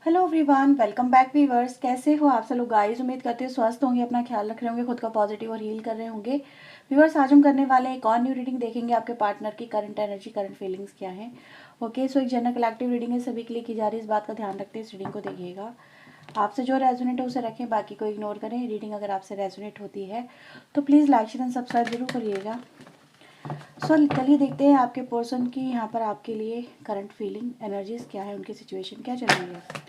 Hello everyone, welcome back viewers. कैसे हो आप सब लोग गाइस? उम्मीद करते हैं स्वस्थ होंगे, अपना ख्याल रख रहे होंगे, खुद का पॉजिटिव और हील कर रहे होंगे। व्यूअर्स, आज हम करने वाले हैं एक और न्यू रीडिंग। देखेंगे आपके पार्टनर की करंट एनर्जी, करंट फीलिंग्स क्या है। ओके, सो एक जनरल कलेक्टिव रीडिंग है, सभी के लिए की जा रही है। इस बात का ध्यान रखते हैं, इस रीडिंग को देखिएगा। आपसे जो रेजोनेट है उसे रखें, बाकी को इग्नोर करें। रीडिंग अगर आपसे रेजोनेट होती है तो please like share and subscribe जरूर करिएगा। सो चलिए देखते हैं आपके पर्सन की यहाँ पर आपके लिए करंट फीलिंग एनर्जीज क्या है, उनकी सिचुएशन क्या चल रही है।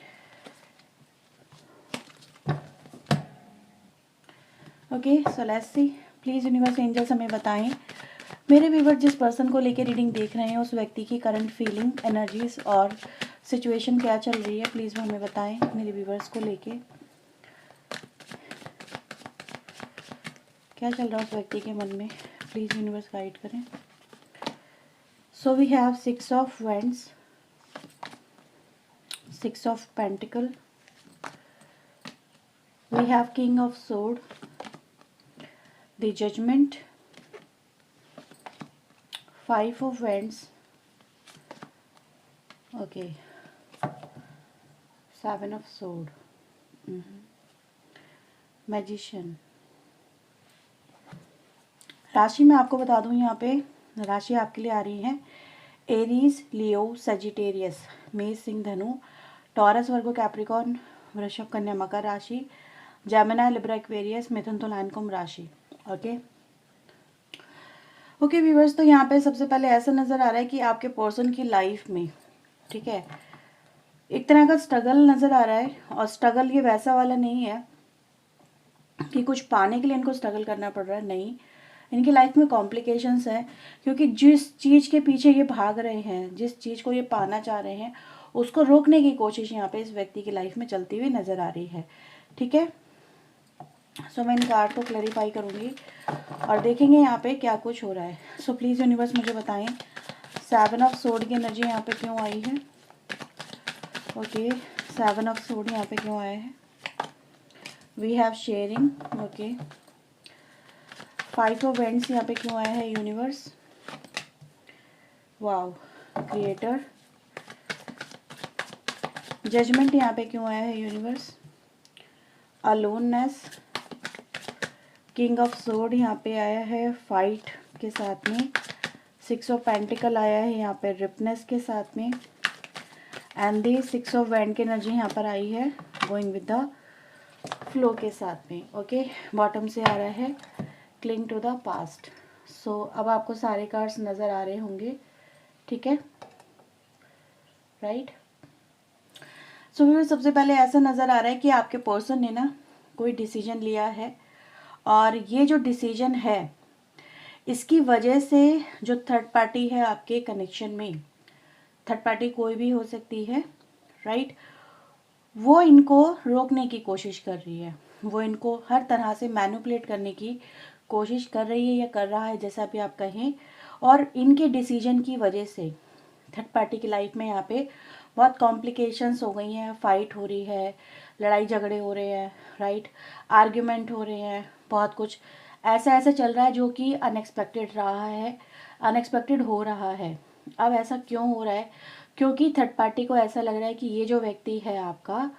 Okay, so let's see. Please universe angels हमें बताएं, मेरे व्यूवर जिस पर्सन को लेकर रीडिंग देख रहे हैं उस व्यक्ति की करंट फीलिंग एनर्जीज और सिचुएशन क्या चल रही है। प्लीज़ वो हमें बताएं, मेरे व्यूवर्स को लेके क्या चल रहा है उस व्यक्ति के मन में। प्लीज़ यूनिवर्स गाइड करें। So we have 6 of wands, 6 of pentacle, we have king of sword, the judgment, 5 of wands, okay, 7 of sword, magician. राशि मैं आपको बता दूं, यहाँ पे राशि आपके लिए आ रही है एरीज, लियो, सजिटेरियस, मेष, सिंह, धनु, टॉरस, वर्गो, कैप्रिकॉर्न, वृषभ, कन्या, मकर राशि, जेमिनी, लिब्रा, एक्वेरियस, मिथुन, तुला, कुंभ राशि। ओके व्यूवर्स, तो यहाँ पे सबसे पहले ऐसा नज़र आ रहा है कि आपके पर्सन की लाइफ में, ठीक है, एक तरह का स्ट्रगल नज़र आ रहा है। और स्ट्रगल ये वैसा वाला नहीं है कि कुछ पाने के लिए इनको स्ट्रगल करना पड़ रहा है, नहीं। इनकी लाइफ में कॉम्प्लिकेशंस हैं, क्योंकि जिस चीज़ के पीछे ये भाग रहे हैं, जिस चीज़ को ये पाना चाह रहे हैं, उसको रोकने की कोशिश यहाँ पे इस व्यक्ति की लाइफ में चलती हुई नज़र आ रही है। ठीक है, सो मैं इन कार्ड को क्लैरिफाई करूँगी और देखेंगे यहाँ पे क्या कुछ हो रहा है। सो प्लीज़ यूनिवर्स मुझे बताएं 7 ऑफ सोर्ड की एनर्जी यहाँ पे क्यों आई है। ओके, 7 ऑफ सोर्ड यहाँ पे क्यों आया है। We have sharing, okay. 5 of wands यहाँ पे क्यों आया है यूनिवर्स। Wow, creator. जजमेंट यहाँ पे क्यों आया है universe. Aloneness, king of sword यहाँ पे आया है फाइट के साथ में, 6 ऑफ पेंटिकल आया है यहाँ पे रिपनेस के साथ में, एंड दी 6 ऑफ वैंड की एनर्जी यहाँ पर आई है गोइंग विद द फ्लो के साथ में। ओके, बॉटम से आ रहा है क्लिंग टू द पास्ट। सो अब आपको सारे कार्ड्स नज़र आ रहे होंगे, ठीक है, राइट। सो सबसे पहले ऐसा नज़र आ रहा है कि आपके पर्सन ने ना कोई डिसीजन लिया है, और ये जो डिसीजन है इसकी वजह से जो थर्ड पार्टी है आपके कनेक्शन में, थर्ड पार्टी कोई भी हो सकती है, राइट, वो इनको रोकने की कोशिश कर रही है, वो इनको हर तरह से मैनिपुलेट करने की कोशिश कर रही है या कर रहा है, जैसा भी आप कहें। और इनके डिसीजन की वजह से थर्ड पार्टी की लाइफ में यहाँ पे बहुत कॉम्प्लिकेशंस हो गई हैं, फाइट हो रही है, लड़ाई झगड़े हो रहे हैं, राइट, आर्ग्यूमेंट हो रहे हैं, बहुत कुछ ऐसा ऐसा चल रहा है जो कि अनएक्सपेक्टेड रहा है, अनएक्सपेक्टेड हो रहा है। अब ऐसा क्यों हो रहा है, क्योंकि थर्ड पार्टी को ऐसा लग रहा है कि ये जो व्यक्ति है आपका,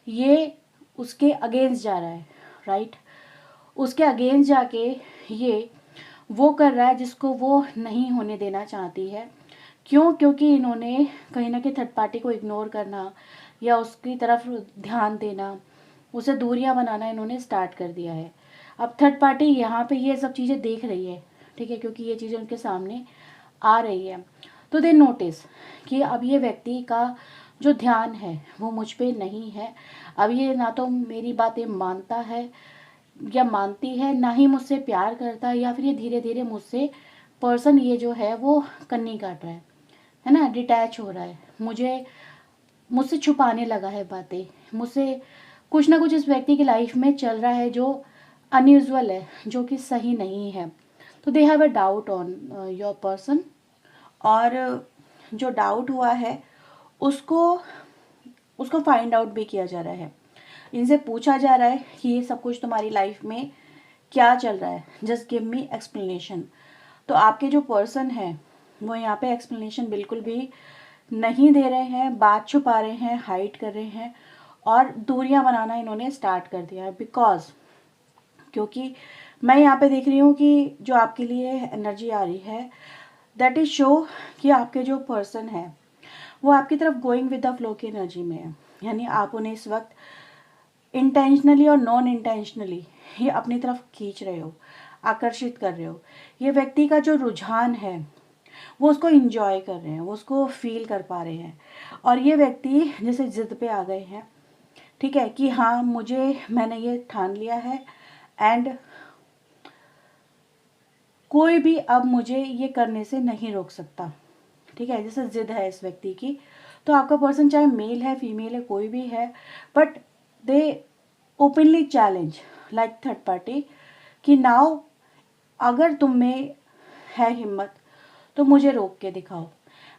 ये उसके अगेंस्ट जा रहा है, राइट, उसके अगेंस्ट जाके ये वो कर रहा है जिसको वो नहीं होने देना चाहती है। क्यों? क्योंकि इन्होंने कहीं ना कहीं थर्ड पार्टी को इग्नोर करना या उसकी तरफ ध्यान देना, उसे दूरियां बनाना इन्होंने स्टार्ट कर दिया है। अब थर्ड पार्टी यहाँ पे ये सब चीज़ें देख रही है, ठीक है, क्योंकि ये चीज़ें उनके सामने आ रही है, तो दे नोटिस कि अब ये व्यक्ति का जो ध्यान है वो मुझ पे नहीं है। अब ये ना तो मेरी बातें मानता है या मानती है, ना ही मुझसे प्यार करता है, या फिर ये धीरे धीरे मुझसे पर्सन ये जो है वो कन्नी काट रहा है ना, डिटैच हो रहा है, मुझसे छुपाने लगा है बातें, मुझसे कुछ ना कुछ इस व्यक्ति की लाइफ में चल रहा है जो अनयूजुअल है, जो कि सही नहीं है। तो they have a doubt on your person, और जो डाउट हुआ है उसको उसको फाइंड आउट भी किया जा रहा है। इनसे पूछा जा रहा है कि ये सब कुछ तुम्हारी लाइफ में क्या चल रहा है, जस्ट गिव मी एक्सप्लेनेशन। तो आपके जो पर्सन है वो यहाँ पे एक्सप्लेनेशन बिल्कुल भी नहीं दे रहे हैं, बात छुपा रहे हैं, हाइड कर रहे हैं और दूरियां बनाना इन्होंने स्टार्ट कर दिया है। बिकॉज क्योंकि मैं यहाँ पे देख रही हूँ कि जो आपके लिए एनर्जी आ रही है दैट इज शो कि आपके जो पर्सन है वो आपकी तरफ गोइंग विद द फ्लो की एनर्जी में है। यानी आप उन्हें इस वक्त इंटेंशनली और नॉन इंटेंशनली ये अपनी तरफ खींच रहे हो, आकर्षित कर रहे हो। ये व्यक्ति का जो रुझान है वो उसको इंजॉय कर रहे हैं, वो उसको फील कर पा रहे हैं। और ये व्यक्ति जैसे जिद पे आ गए हैं, ठीक है, कि हाँ मैंने ये ठान लिया है एंड कोई भी अब मुझे ये करने से नहीं रोक सकता। ठीक है, जैसे जिद है इस व्यक्ति की। तो आपका पर्सन चाहे मेल है, फीमेल है, कोई भी है, but they openly challenge like third party कि नाउ अगर तुम में है हिम्मत तो मुझे रोक के दिखाओ,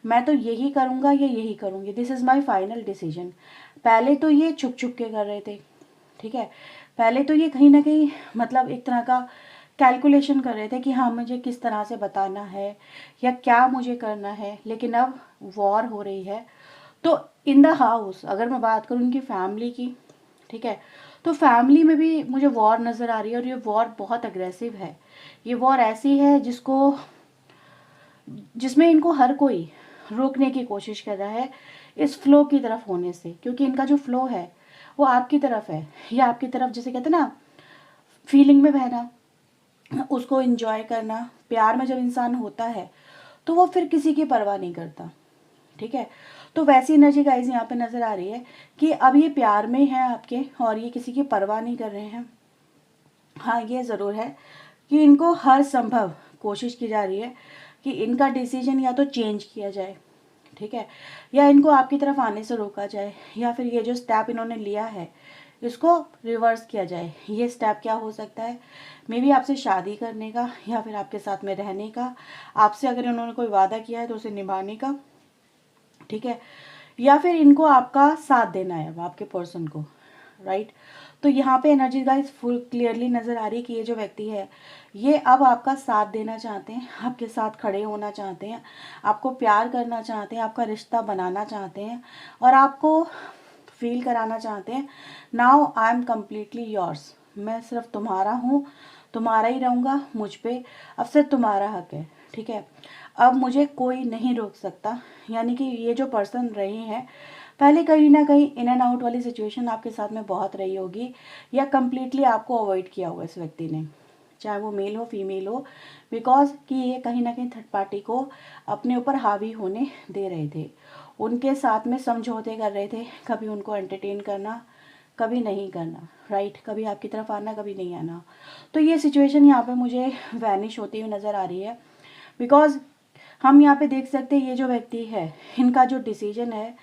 मैं तो यही करूँगा या यही करूँगी, this is my final decision. पहले तो ये छुप छुप के कर रहे थे, ठीक है, पहले तो ये कहीं ना कहीं मतलब एक तरह का कैलकुलेशन कर रहे थे कि हाँ मुझे किस तरह से बताना है या क्या मुझे करना है। लेकिन अब वॉर हो रही है तो इन द हाउस अगर मैं बात करूँ उनकी फैमिली की, ठीक है, तो फैमिली में भी मुझे वॉर नज़र आ रही है और ये वॉर बहुत अग्रेसिव है। ये वॉर ऐसी है जिसमें इनको हर कोई रोकने की कोशिश कर रहा है इस फ्लो की तरफ होने से, क्योंकि इनका जो फ्लो है वो आपकी तरफ है या आपकी तरफ, जैसे कहते हैं ना फीलिंग में बहना, उसको एंजॉय करना। प्यार में जब इंसान होता है तो वो फिर किसी की परवाह नहीं करता, ठीक है। तो वैसी एनर्जी गाइस यहाँ पे नज़र आ रही है कि अब ये प्यार में है आपके और ये किसी की परवाह नहीं कर रहे हैं। हाँ ये ज़रूर है कि इनको हर संभव कोशिश की जा रही है कि इनका डिसीजन या तो चेंज किया जाए, ठीक है, या इनको आपकी तरफ आने से रोका जाए, या फिर ये जो स्टेप इन्होंने लिया है इसको रिवर्स किया जाए। ये स्टेप क्या हो सकता है, मे बी आपसे शादी करने का या फिर आपके साथ में रहने का, आपसे अगर इन्होंने कोई वादा किया है तो उसे निभाने का, ठीक है, या फिर इनको आपका साथ देना है आपके पर्सन को, राइट। तो यहाँ पे एनर्जी गाइस फुल क्लियरली नज़र आ रही है कि ये जो व्यक्ति है ये अब आपका साथ देना चाहते हैं, आपके साथ खड़े होना चाहते हैं, आपको प्यार करना चाहते हैं, आपका रिश्ता बनाना चाहते हैं और आपको फील कराना चाहते हैं now I am completely yours, मैं सिर्फ तुम्हारा हूँ, तुम्हारा ही रहूँगा, मुझ पे अब सिर्फ तुम्हारा हक है, ठीक है, अब मुझे कोई नहीं रोक सकता। यानी कि ये जो पर्सन रहे हैं पहले कहीं ना कहीं इन एंड आउट वाली सिचुएशन आपके साथ में बहुत रही होगी या कम्प्लीटली आपको अवॉइड किया होगा इस व्यक्ति ने, चाहे वो मेल हो फीमेल हो, बिकॉज कि ये कहीं ना कहीं थर्ड पार्टी को अपने ऊपर हावी होने दे रहे थे, उनके साथ में समझौते कर रहे थे, कभी उनको एंटरटेन करना कभी नहीं करना, राइट, कभी आपकी तरफ आना कभी नहीं आना। तो ये सिचुएशन यहाँ पे मुझे वैनिश होती हुई नज़र आ रही है। बिकॉज हम यहाँ पे देख सकते हैं ये जो व्यक्ति है इनका जो डिसीजन है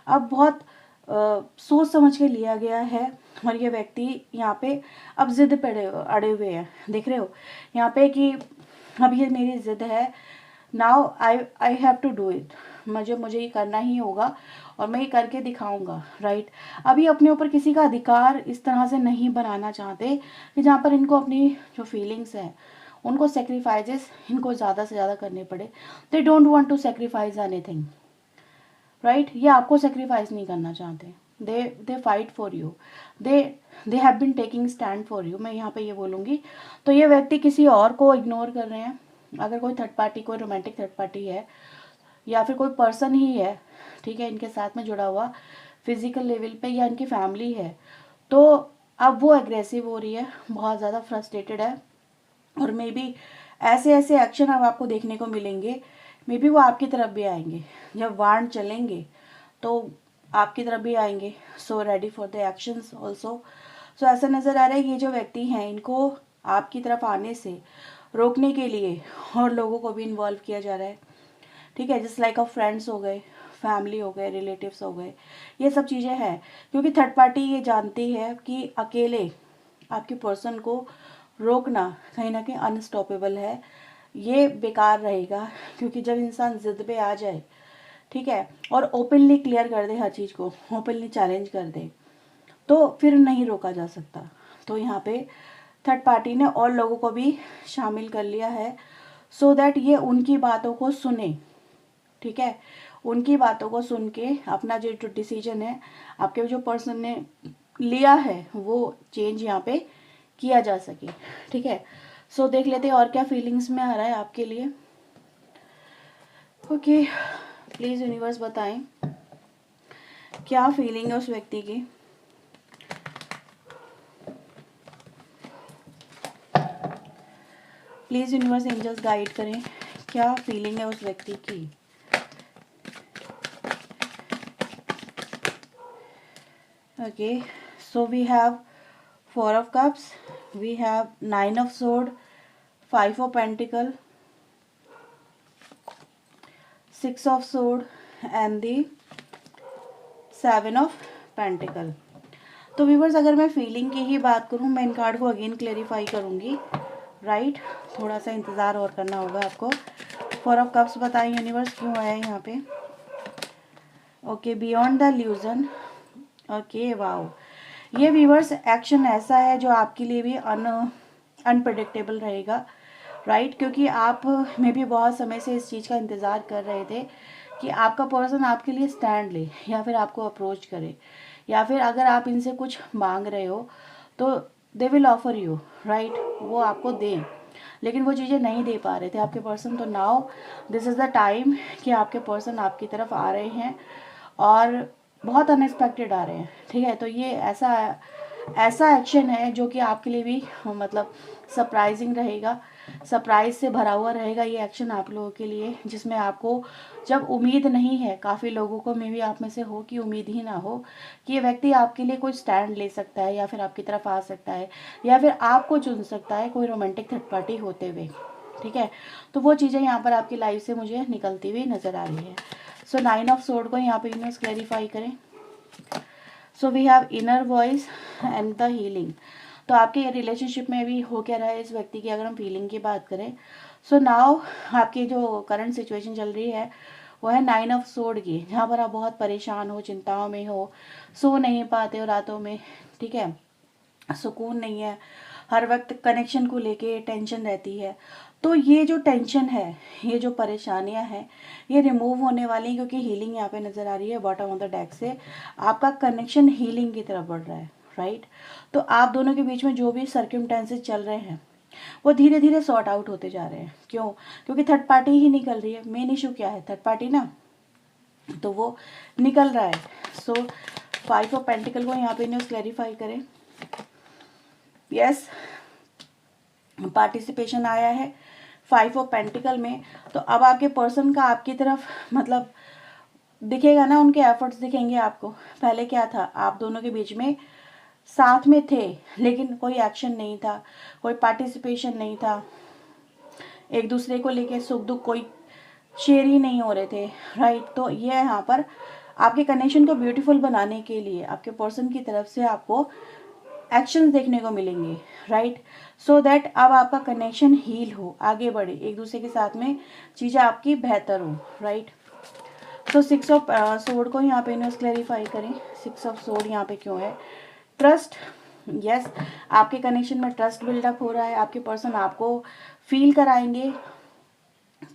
अब बहुत सोच समझ के लिया गया है और ये व्यक्ति यहाँ पे अब जिद पे अड़े हुए हैं, देख रहे हो यहाँ पे कि अब ये मेरी जिद है, now I have to do it, मुझे ये करना ही होगा और मैं ये करके दिखाऊंगा, राइट। अभी अपने ऊपर किसी का अधिकार इस तरह से नहीं बनाना चाहते कि जहाँ पर इनको अपनी जो फीलिंग्स हैं उनको सेक्रीफाइसेस इनको ज़्यादा से ज़्यादा करने पड़े। They don't want to sacrifice anything, right, ये आपको सेक्रीफाइस नहीं करना चाहते, they fight for you, they they have been taking stand for you, मैं यहाँ पे ये बोलूँगी। तो ये व्यक्ति किसी और को इग्नोर कर रहे हैं, अगर कोई थर्ड पार्टी, कोई रोमांटिक थर्ड पार्टी है या फिर कोई पर्सन ही है, ठीक है, इनके साथ में जुड़ा हुआ फिजिकल लेवल पे या इनकी फैमिली है, तो अब वो एग्रेसिव हो रही है, बहुत ज़्यादा फ्रस्ट्रेटेड है और मे बी ऐसे ऐसे एक्शन अब आपको देखने को मिलेंगे, मे बी वो आपकी तरफ भी आएंगे, जब वार्न चलेंगे तो आपकी तरफ भी आएंगे। So ready for the actions also. So ऐसा नज़र आ रहा है ये जो व्यक्ति हैं इनको आपकी तरफ आने से रोकने के लिए और लोगों को भी इन्वॉल्व किया जा रहा है, ठीक है, जस्ट लाइक फ्रेंड्स हो गए, फैमिली हो गए, रिलेटिव्स हो गए, ये सब चीज़ें हैं। क्योंकि थर्ड पार्टी ये जानती है कि अकेले आपके पर्सन को रोकना कहीं ना कहीं अनस्टॉपेबल है, ये बेकार रहेगा। क्योंकि जब इंसान जिद पे आ जाए, ठीक है, और ओपनली क्लियर कर दे हर चीज़ को, ओपनली चैलेंज कर दे, तो फिर नहीं रोका जा सकता। तो यहाँ पे थर्ड पार्टी ने और लोगों को भी शामिल कर लिया है सो दैट ये उनकी बातों को सुने, ठीक है, उनकी बातों को सुन के अपना जो डिसीजन है आपके जो पर्सन ने लिया है वो चेंज यहाँ पे किया जा सके। ठीक है, सो देख लेते हैं और क्या फीलिंग्स में आ रहा है आपके लिए। ओके, प्लीज़ यूनिवर्स बताएं क्या फीलिंग है उस व्यक्ति की। प्लीज़ यूनिवर्स एंजल्स गाइड करें क्या फीलिंग है उस व्यक्ति की। Okay, so we have 4 of cups, we have 9 of sword, 5 of pentacle, 6 of sword and the 7 of pentacle। तो व्यूवर्स अगर मैं फीलिंग की ही बात करूं, मैं इन कार्ड को अगेन क्लेरिफाई करूंगी, राइट। थोड़ा सा इंतज़ार और करना होगा आपको। 4 of cups बताएं यूनिवर्स क्यों आया है यहाँ पे। Okay, beyond the illusion. Okay, wow, ये व्यूवर्स एक्शन ऐसा है जो आपके लिए भी अनप्रेडिक्टेबल रहेगा, राइट। क्योंकि आप में भी बहुत समय से इस चीज़ का इंतज़ार कर रहे थे कि आपका पर्सन आपके लिए स्टैंड ले या फिर आपको अप्रोच करे, या फिर अगर आप इनसे कुछ मांग रहे हो तो they will offer you, right, वो आपको दें, लेकिन वो चीज़ें नहीं दे पा रहे थे आपके पर्सन। तो now this is the time कि आपके पर्सन आपकी तरफ आ रहे हैं और बहुत अनएक्सपेक्टेड आ रहे हैं। ठीक है, तो ये ऐसा एक्शन है जो कि आपके लिए भी मतलब सरप्राइजिंग रहेगा, सरप्राइज से भरा हुआ रहेगा ये एक्शन आप लोगों के लिए, जिसमें आपको जब उम्मीद नहीं है, काफ़ी लोगों को मे भी आप में से हो कि उम्मीद ही ना हो कि ये व्यक्ति आपके लिए कोई स्टैंड ले सकता है या फिर आपकी तरफ आ सकता है या फिर आपको चुन सकता है कोई रोमांटिक थर्ड पार्टी होते हुए। ठीक है, तो वो चीज़ें यहाँ पर आपकी लाइफ से मुझे निकलती हुई नज़र आ रही है। सो 9 of sword को यहाँ पे यूनिवर्स क्लैरिफाई करें। So we have inner voice and the healing. तो आपके रिलेशनशिप में भी हो क्या रहा है इस व्यक्ति की, अगर हम फीलिंग की बात करें। सो नाउ आपकी जो करंट सिचुएशन चल रही है वो है 9 of sword की, जहाँ पर आप बहुत परेशान हो, चिंताओं में हो, सो नहीं पाते हो रातों में। ठीक है, सुकून नहीं है, हर वक्त कनेक्शन को लेके टेंशन रहती है। तो ये जो टेंशन है, ये जो परेशानियां हैं, ये रिमूव होने वाली हैं, क्योंकि हीलिंग यहाँ पे नज़र आ रही है बॉटम ऑफ द डेक से। आपका कनेक्शन हीलिंग की तरफ बढ़ रहा है, राइट। तो आप दोनों के बीच में जो भी सर्कमस्टेंसेस चल रहे हैं वो धीरे धीरे सॉर्ट आउट होते जा रहे हैं। क्यों? क्योंकि थर्ड पार्टी ही निकल रही है। मेन इशू क्या है? थर्ड पार्टी ना, तो वो निकल रहा है। सो 5 of पेंटिकल को यहाँ पे न्यूज़ क्लैरिफाई करें। यस, पार्टिसिपेशन आया है 5 of पेंटिकल में। तो अब आपके पर्सन का आपकी तरफ मतलब दिखेगा ना, उनके एफर्ट्स दिखेंगे आपको। पहले क्या था, आप दोनों के बीच में साथ में थे लेकिन कोई एक्शन नहीं था, कोई पार्टिसिपेशन नहीं था, एक दूसरे को लेके सुख दुख कोई शेयर ही नहीं हो रहे थे, राइट। तो ये यहाँ पर आपके कनेक्शन को ब्यूटीफुल बनाने के लिए आपके पर्सन की तरफ से आपको एक्शंस देखने को मिलेंगे, राइट। सो दैट अब आपका कनेक्शन हील हो, आगे बढ़े, एक दूसरे के साथ में चीज़ें आपकी बेहतर हो, राइट। तो 6 of sword को यहाँ पे न्यूज़ क्लैरिफाई करें। 6 of sword यहाँ पे क्यों है? ट्रस्ट। यस, आपके कनेक्शन में ट्रस्ट बिल्डअप हो रहा है। आपके पर्सन आपको फील कराएंगे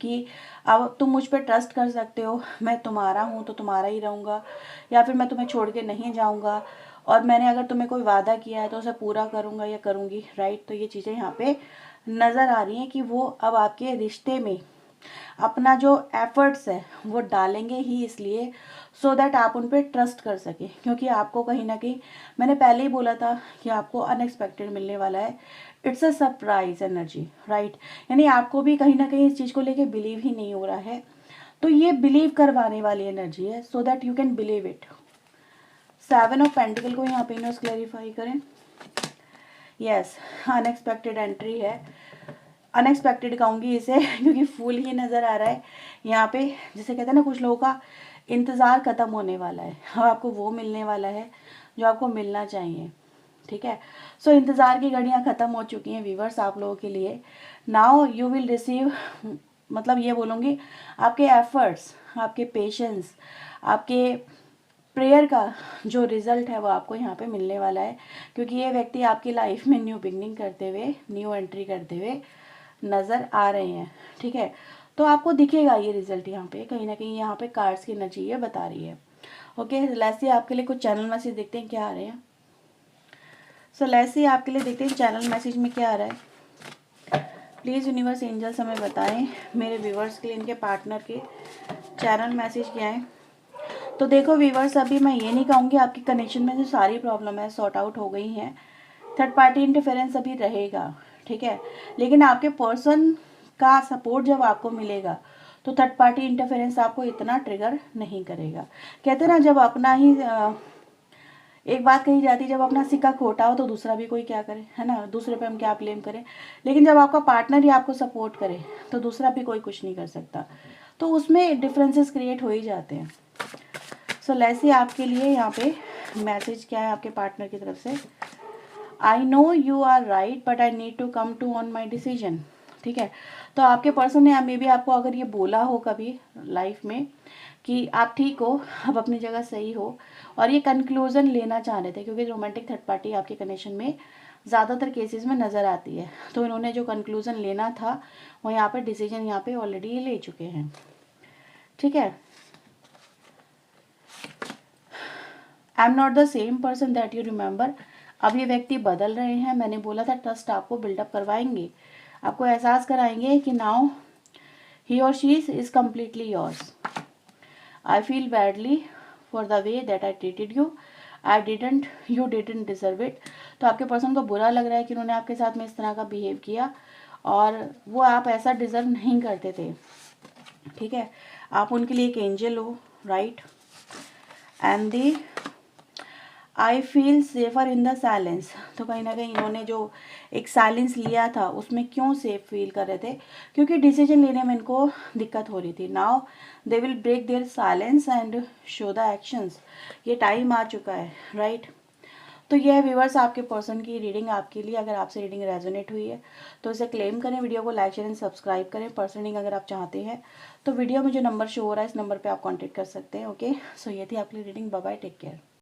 कि अब तुम मुझ पर ट्रस्ट कर सकते हो, मैं तुम्हारा हूँ तो तुम्हारा ही रहूँगा, या फिर मैं तुम्हें छोड़ के नहीं जाऊँगा, और मैंने अगर तुम्हें कोई वादा किया है तो उसे पूरा करूँगा या करूँगी, राइट। तो ये चीज़ें यहाँ पे नज़र आ रही हैं कि वो अब आपके रिश्ते में अपना जो एफर्ट्स है वो डालेंगे ही, इसलिए सो दैट आप उन पर ट्रस्ट कर सकें। क्योंकि आपको कहीं ना कहीं, मैंने पहले ही बोला था कि आपको अनएक्सपेक्टेड मिलने वाला है। It's a surprise energy, right. यानी आपको भी कहीं ना कहीं इस चीज़ को लेके बिलीव ही नहीं हो रहा है, तो ये बिलीव करवाने वाली एनर्जी है, so that you can believe it. 7 of pentacle को यहाँ पे न्यूज़ क्लैरिफाई करें। यस, अनएक्सपेक्टेड एंट्री है, अनएक्सपेक्टेड कहूँगी इसे क्योंकि फूल ही नज़र आ रहा है यहाँ पे। जिसे कहते हैं ना, कुछ लोगों का इंतज़ार ख़त्म होने वाला है, अब आपको वो मिलने वाला है जो आपको मिलना चाहिए। ठीक है, सो इंतज़ार की घड़ियाँ ख़त्म हो चुकी हैं व्यूवर्स आप लोगों के लिए। नाउ यू विल रिसीव, मतलब ये बोलूँगी, आपके एफर्ट्स, आपके पेशेंस, आपके प्रेयर का जो रिज़ल्ट है वो आपको यहाँ पे मिलने वाला है। क्योंकि ये व्यक्ति आपकी लाइफ में न्यू बिगनिंग करते हुए, न्यू एंट्री करते हुए नज़र आ रहे हैं। ठीक है, तो आपको दिखेगा ये रिजल्ट यहाँ पे, कहीं ना कहीं यहाँ पे कार्ड्स की एनर्जी ये बता रही है। ओके, लेट्स आपके लिए कुछ चैनल मैसेज देखते हैं क्या आ रहे हैं। सो लेट्स आपके लिए देखते हैं चैनल मैसेज में क्या आ रहा है। प्लीज़ यूनिवर्स एंजल्स हमें बताएं मेरे व्यूवर्स के लिए इनके पार्टनर के चैनल मैसेज क्या है। तो देखो व्यूवर्स, अभी मैं ये नहीं कहूँगी आपकी कनेक्शन में जो सारी प्रॉब्लम है सॉर्ट आउट हो गई हैं, थर्ड पार्टी इंटरफेरेंस अभी रहेगा, ठीक है, लेकिन आपके पर्सन का सपोर्ट जब आपको मिलेगा तो थर्ड पार्टी इंटरफेरेंस आपको इतना ट्रिगर नहीं करेगा। कहते ना, जब अपना ही एक बात कही जाती है, जब अपना सिक्का खोटा हो तो दूसरा भी कोई क्या करे, है ना, दूसरे पे हम क्या ब्लेम करें। लेकिन जब आपका पार्टनर ही आपको सपोर्ट करे तो दूसरा भी कोई कुछ नहीं कर सकता, तो उसमें डिफरेंसेस क्रिएट हो ही जाते हैं। सो लेट्स आपके लिए यहाँ पे मैसेज क्या है आपके पार्टनर की तरफ से। I know you are right but I need to come to on my decision. ठीक है, तो आपके पर्सन ने मे बी आपको अगर ये बोला हो कभी लाइफ में कि आप ठीक हो, आप अपनी जगह सही हो, और ये कंक्लूजन लेना चाह रहे थे, क्योंकि रोमांटिक थर्ड पार्टी आपके कनेक्शन में ज़्यादातर केसेस में नज़र आती है, तो इन्होंने जो कंक्लूजन लेना था वो यहाँ पे डिसीजन यहाँ पे ऑलरेडी ले चुके हैं। ठीक है, I am not the same person that you remember. अब ये व्यक्ति बदल रहे हैं, मैंने बोला था ट्रस्ट आपको बिल्डअप करवाएंगे, आपको एहसास कराएंगे कि नाउ ही और she is completely yours. I feel badly for the way that I treated you, you didn't deserve it. तो आपके पर्सन को बुरा लग रहा है कि उन्होंने आपके साथ में इस तरह का बिहेव किया, और वो आप ऐसा डिजर्व नहीं करते थे। ठीक है, आप उनके लिए एक एंजल हो, right, and the I feel safer in the silence. तो कहीं ना कहीं इन्होंने जो एक साइलेंस लिया था उसमें क्यों सेफ फील कर रहे थे, क्योंकि डिसीजन लेने में इनको दिक्कत हो रही थी। Now they will break their silence and show the actions. ये टाइम आ चुका है, राइट। तो यह व्यूअर्स आपके पर्सन की रीडिंग आपके लिए। अगर आपसे रीडिंग रेजोनेट हुई है तो इसे क्लेम करें, वीडियो को लाइक शेयर एंड सब्सक्राइब करें। पर्सन रीडिंग अगर आप चाहते हैं तो वीडियो में जो नंबर शो हो रहा है इस नंबर पर आप कॉन्टेक्ट कर सकते हैं। ओके, सो ये थी आपकी reading. Bye bye, take care.